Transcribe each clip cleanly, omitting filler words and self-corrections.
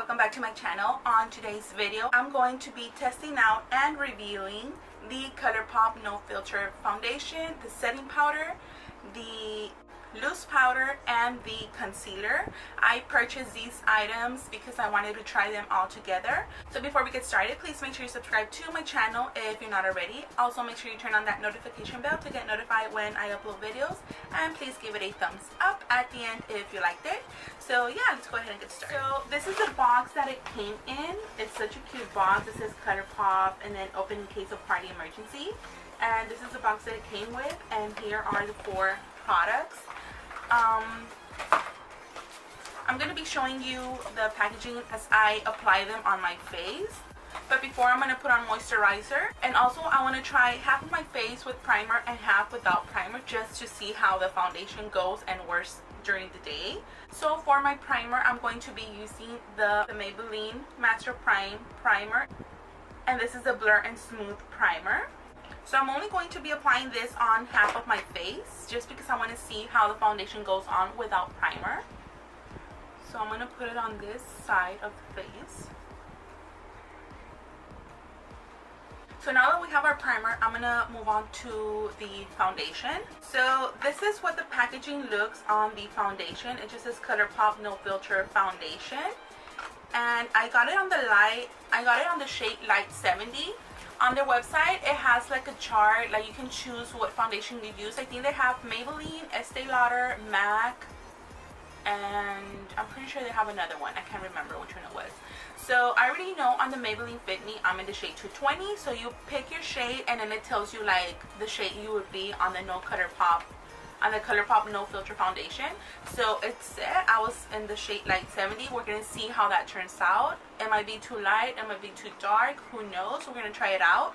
welcome back to my channel. On today's video, I'm going to be testing out and reviewing the Colourpop No Filter Foundation, the setting powder, the loose powder, and the concealer. I purchased these items because I wanted to try them all together. So before we get started, please make sure you subscribe to my channel if you're not already. Also make sure you turn on that notification bell to get notified when I upload videos, and please give it a thumbs up at the end if you liked it. So yeah, let's go ahead and get started. So this is the box that it came in. It's such a cute box. It says Colourpop and then open in case of party emergency. And this is the box that it came with, and here are the 4 products. I'm going to be showing you the packaging as I apply them on my face. But before, I'm going to put on moisturizer. And also, I want to try half of my face with primer and half without primer, just to see how the foundation goes and works during the day. So for my primer, I'm going to be using the Maybelline Master Prime Primer. And this is a Blur and Smooth Primer. So I'm only going to be applying this on half of my face, just because I want to see how the foundation goes on without primer. So I'm going to put it on this side of the face. So now that we have our primer, I'm going to move on to the foundation. So this is what the packaging looks on the foundation. It just says Colourpop No Filter Foundation. And I got it on the shade Light 70. On their website, it has like a chart, like you can choose what foundation you use. I think they have Maybelline, Estee Lauder, MAC, and I'm pretty sure they have another one. I can't remember which one it was. So I already know on the Maybelline Fit Me, I'm in the shade 220. So you pick your shade, and then it tells you like the shade you would be on the Colourpop No Filter Foundation. So it said I was in the shade Light 70. We're going to see how that turns out. It might be too light, it might be too dark, who knows. We're going to try it out.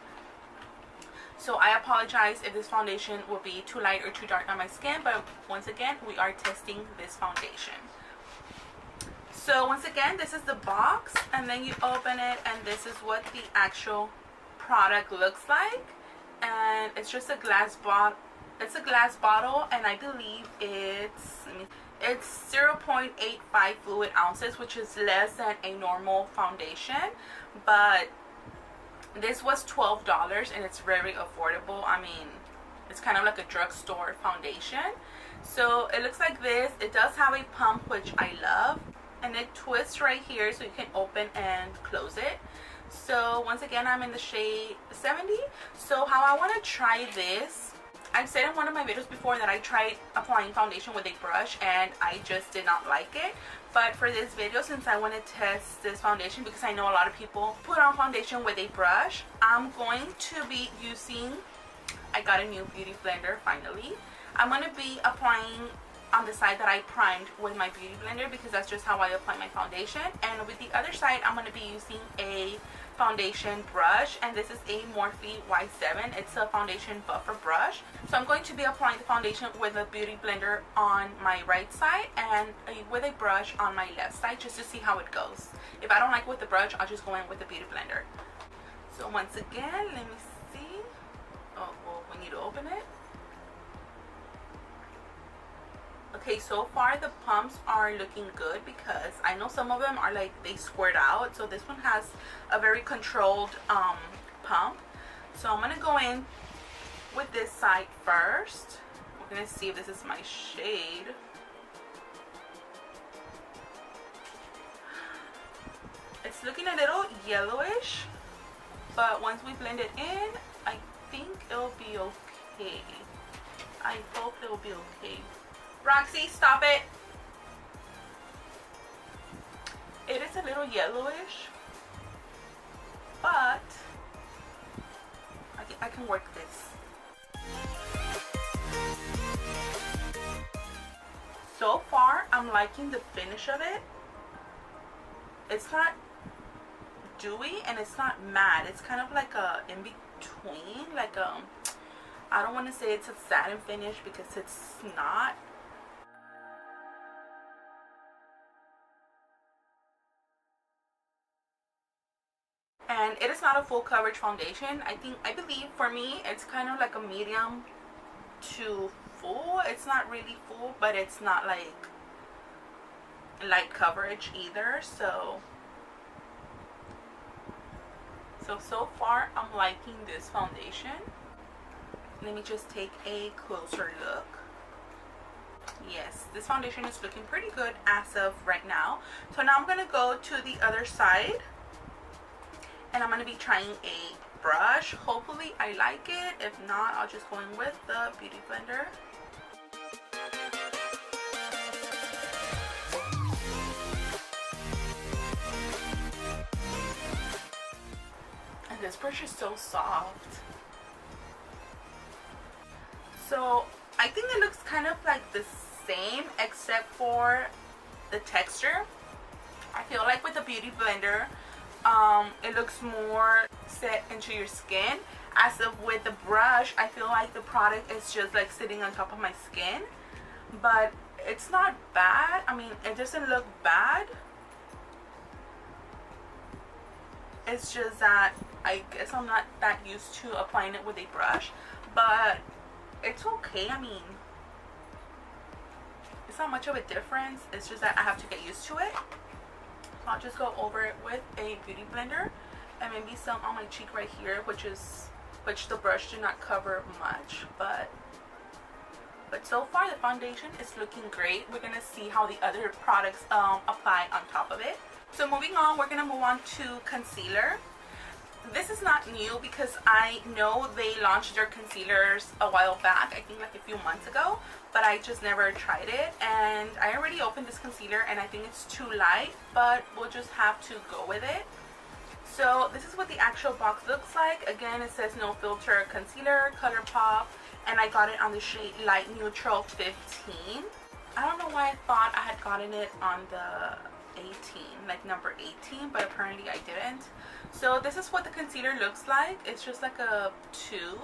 So I apologize if this foundation will be too light or too dark on my skin, but once again, we are testing this foundation. So once again, this is the box, and then you open it, and this is what the actual product looks like. And it's just a glass bottle. It's a glass bottle, and I believe it's 0.85 fluid ounces, which is less than a normal foundation. But this was $12, and it's very affordable. I mean, it's kind of like a drugstore foundation. So it looks like this. It does have a pump, which I love, and it twists right here so you can open and close it. So once again, I'm in the shade 70. So how I want to try this, I've said in one of my videos before that I tried applying foundation with a brush and I just did not like it. But for this video, since I want to test this foundation because I know a lot of people put on foundation with a brush, I'm going to be using, I got a new beauty blender finally. I'm going to be applying on the side that I primed with my beauty blender because that's just how I apply my foundation. And with the other side, I'm going to be using a foundation brush, and this is a Morphe Y7. It's a foundation buffer brush. So I'm going to be applying the foundation with a beauty blender on my right side and with a brush on my left side, just to see how it goes. If I don't like it with the brush, I'll just go in with the beauty blender. So once again, let me see. Oh, well, we need to open it. Okay, so far the pumps are looking good because I know some of them are like they squirt out. So this one has a very controlled pump. So I'm gonna go in with this side first. We're gonna see if this is my shade. It's looking a little yellowish, but once we blend it in, I think it'll be okay. I hope it'll be okay. Roxy, stop it. It is a little yellowish, but I can work this. So far, I'm liking the finish of it. It's not dewy and it's not matte. It's kind of like a in between, like I don't want to say it's a satin finish because it's not. And it is not a full coverage foundation. I believe for me it's kind of like a medium to full. It's not really full, but it's not like light coverage either. So So far I'm liking this foundation. Let me just take a closer look. Yes, this foundation is looking pretty good as of right now. So now I'm going to go to the other side and I'm going to be trying a brush. Hopefully I like it. If not, I'll just go in with the beauty blender. And this brush is so soft. So I think it looks kind of like the same except for the texture. I feel like with the beauty blender, it looks more set into your skin. As of with the brush, I feel like the product is just like sitting on top of my skin. But it's not bad. I mean, it doesn't look bad. It's just that I guess I'm not that used to applying it with a brush. But it's okay. I mean, it's not much of a difference. It's just that I have to get used to it. I'll just go over it with a beauty blender and maybe some on my cheek right here, which the brush did not cover much, but so far the foundation is looking great. We're gonna see how the other products apply on top of it. So moving on, we're gonna move on to concealer. This is not new because I know they launched their concealers a while back, I think like a few months ago, but I just never tried it. And I already opened this concealer and I think it's too light, but we'll just have to go with it. So this is what the actual box looks like. Again, it says no filter concealer, Colourpop, and I got it on the shade Light Neutral 15. I don't know why I thought I had gotten it on the 18, like number 18, but apparently I didn't. So this is what the concealer looks like. It's just like a tube.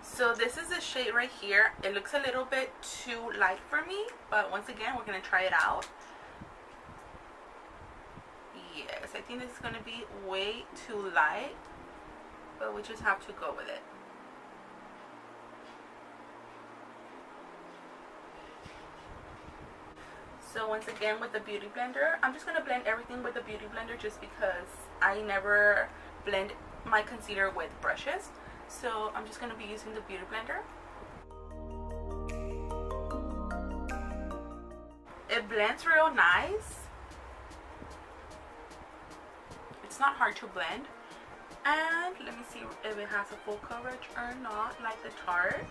So this is the shade right here. It looks a little bit too light for me, but once again, we're gonna try it out. Yes, I think this is gonna be way too light, but we just have to go with it. So once again with the beauty blender, I'm just going to blend everything with the beauty blender just because I never blend my concealer with brushes. So I'm just going to be using the beauty blender. It blends real nice. It's not hard to blend. And let me see if it has a full coverage or not, like the Tarte.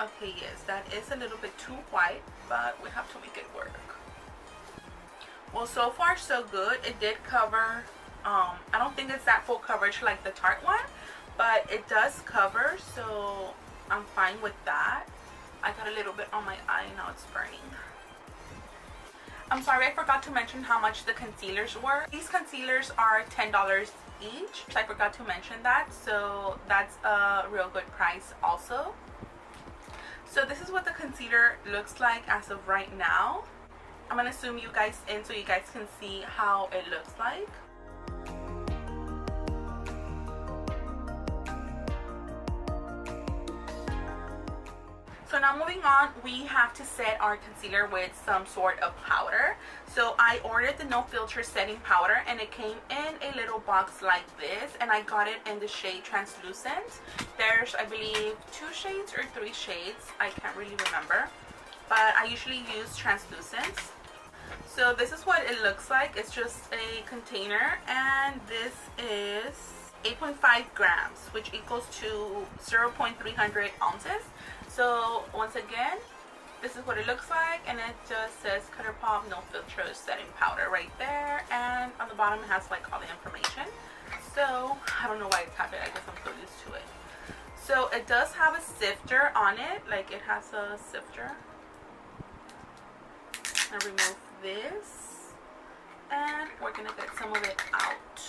Okay, yes, that is a little bit too white, but we have to make it work. Well, so far so good. It did cover, I don't think it's that full coverage like the Tarte one, but it does cover, so I'm fine with that. I got a little bit on my eye, now it's burning. I'm sorry, I forgot to mention how much the concealers were. These concealers are $10 each. I forgot to mention that, so that's a real good price also. So this is what the concealer looks like as of right now. I'm going to zoom you guys in so you guys can see how it looks like. So now moving on, we have to set our concealer with some sort of powder. So I ordered the No Filter setting powder and it came in a little box like this, and I got it in the shade Translucent. There's, I believe, 2 shades or 3 shades. I can't really remember, but I usually use Translucent. So this is what it looks like. It's just a container, and this is 8.5 grams, which equals to 0.300 ounces. So once again, this is what it looks like, and it just says Colourpop No Filter Setting Powder right there, and on the bottom it has like all the information. So I don't know why it's happening. I guess I'm so used to it. So it does have a sifter on it, like it has a sifter. I'm gonna remove this, and we're gonna get some of it out.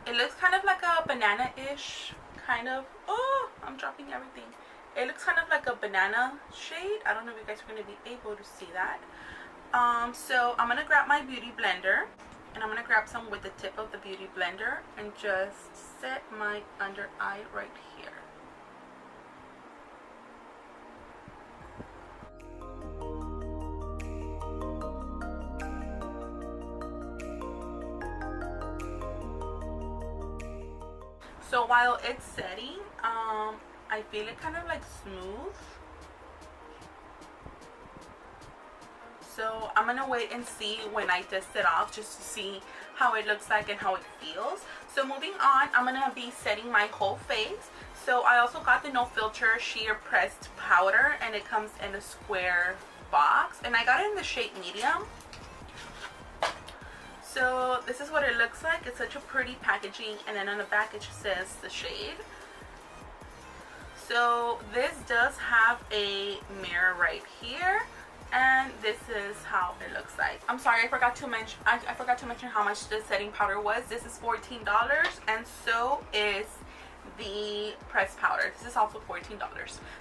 It looks kind of like a banana-ish kind of. Oh, I'm dropping everything. It looks kind of like a banana shade. I don't know if you guys are going to be able to see that. So I'm going to grab my beauty blender, and I'm going to grab some with the tip of the beauty blender and just set my under eye right here. So while it's setting, I feel it kind of like smooth. So I'm gonna wait and see when I test it off, just to see how it looks like and how it feels. So moving on, I'm gonna be setting my whole face. So I also got the No Filter Sheer Pressed Powder, and it comes in a square box, and I got it in the shade medium. So this is what it looks like. It's such a pretty packaging, and then on the back it just says the shade. So this does have a mirror right here, and this is how it looks like. I'm sorry, I forgot to mention how much the setting powder was. This is $14, and so is the pressed powder. This is also $14.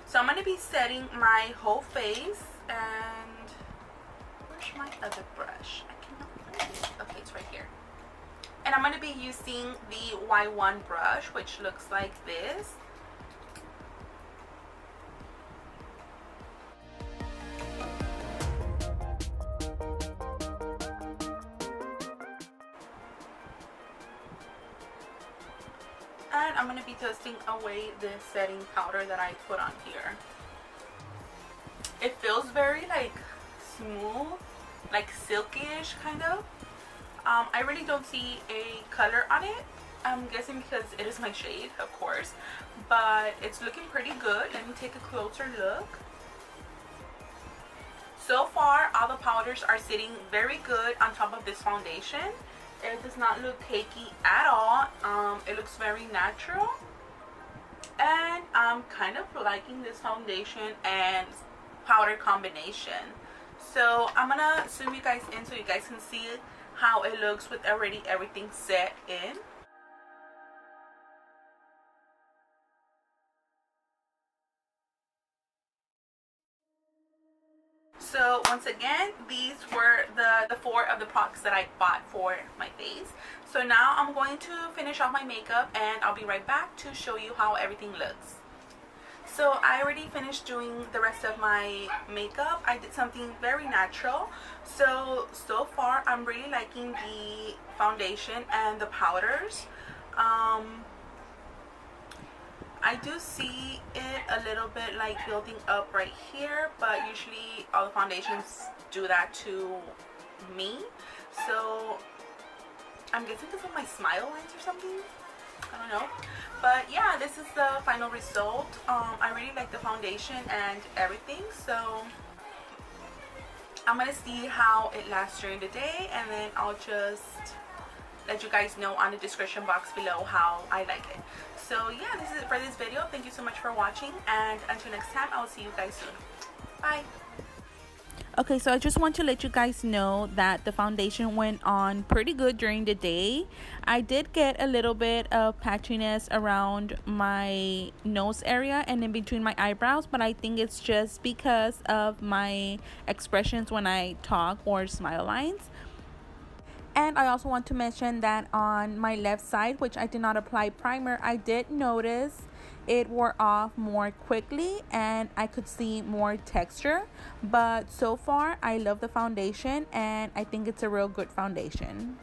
So I'm going to be setting my whole face, and where's my other brush? I cannot find it. Okay, it's right here. And I'm going to be using the Y1 brush, which looks like this. And I'm going to be testing away the setting powder that I put on here. It feels very like smooth, like silky-ish kind of. I really don't see a color on it. I'm guessing because it is my shade, of course. But it's looking pretty good. Let me take a closer look. So far, all the powders are sitting very good on top of this foundation. It does not look cakey at all. It looks very natural, and I'm kind of liking this foundation and powder combination. So I'm gonna zoom you guys in so you guys can see how it looks with already everything set in. So once again, these were the 4 of the products that I bought for my face. So now I'm going to finish off my makeup, and I'll be right back to show you how everything looks. So I already finished doing the rest of my makeup. I did something very natural. So far I'm really liking the foundation and the powders. I do see it a little bit like building up right here, but usually all the foundations do that to me. So I'm guessing because of my smile lines or something. I don't know. But yeah, this is the final result. I really like the foundation and everything. So I'm going to see how it lasts during the day, and then I'll just let you guys know on the description box below how I like it. So yeah, this is it for this video. Thank you so much for watching, and until next time, I'll see you guys soon. Bye. Okay, so I just want to let you guys know that the foundation went on pretty good during the day. I did get a little bit of patchiness around my nose area and in between my eyebrows, but I think it's just because of my expressions when I talk or smile lines. And I also want to mention that on my left side, which I did not apply primer, I did notice it wore off more quickly and I could see more texture. But so far, I love the foundation, and I think it's a real good foundation.